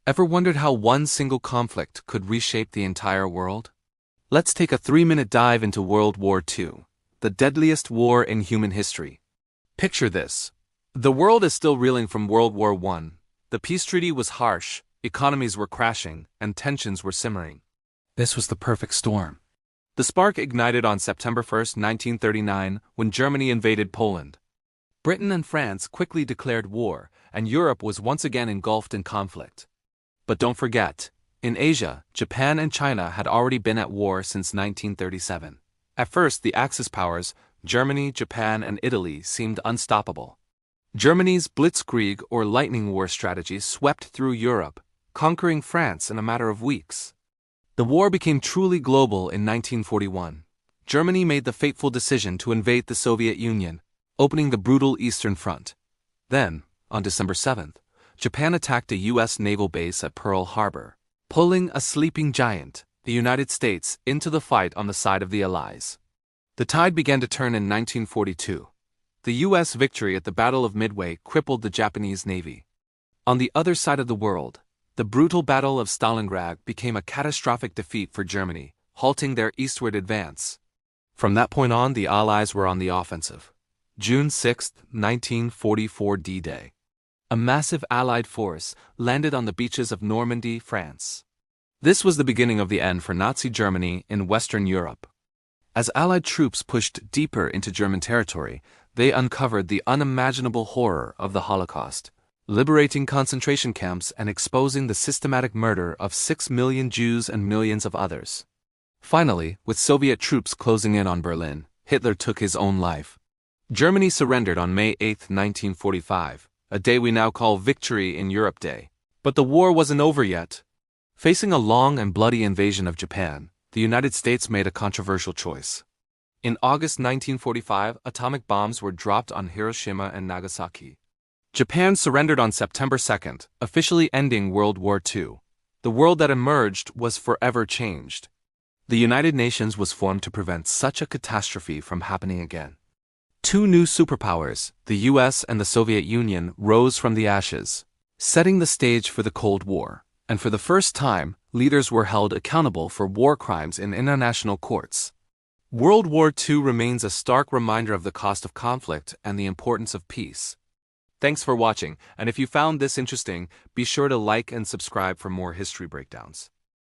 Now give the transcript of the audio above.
Ever wondered how one single conflict could reshape the entire world? Let's take a 3-minute dive into World War II, the deadliest war in human history. Picture this. The world is still reeling from World War I. The peace treaty was harsh, economies were crashing, and tensions were simmering. This was the perfect storm. The spark ignited on September 1, 1939, when Germany invaded Poland. Britain and France quickly declared war, and Europe was once again engulfed in conflict. But don't forget, in Asia, Japan and China had already been at war since 1937. At first, the Axis powers, Germany, Japan, and Italy, seemed unstoppable. Germany's blitzkrieg or lightning war strategy swept through Europe, conquering France in a matter of weeks. The war became truly global in 1941. Germany made the fateful decision to invade the Soviet Union, opening the brutal Eastern Front. Then, on December 7th, Japan attacked a U.S. naval base at Pearl Harbor, pulling a sleeping giant, the United States, into the fight on the side of the Allies. The tide began to turn in 1942. The U.S. victory at the Battle of Midway crippled the Japanese Navy. On the other side of the world, the brutal Battle of Stalingrad became a catastrophic defeat for Germany, halting their eastward advance. From that point on, the Allies were on the offensive. June 6, 1944 D-Day. A massive Allied force landed on the beaches of Normandy, France. This was the beginning of the end for Nazi Germany in Western Europe. As Allied troops pushed deeper into German territory, they uncovered the unimaginable horror of the Holocaust, liberating concentration camps and exposing the systematic murder of 6 million Jews and millions of others. Finally, with Soviet troops closing in on Berlin, Hitler took his own life. Germany surrendered on May 8, 1945. A day we now call Victory in Europe Day. But the war wasn't over yet. Facing a long and bloody invasion of Japan, the United States made a controversial choice. In August 1945, atomic bombs were dropped on Hiroshima and Nagasaki. Japan surrendered on September 2nd, officially ending World War II. The world that emerged was forever changed. The United Nations was formed to prevent such a catastrophe from happening again. Two new superpowers, the US and the Soviet Union, rose from the ashes, setting the stage for the Cold War, and for the first time, leaders were held accountable for war crimes in international courts. World War II remains a stark reminder of the cost of conflict and the importance of peace. Thanks for watching, and if you found this interesting, be sure to like and subscribe for more history breakdowns.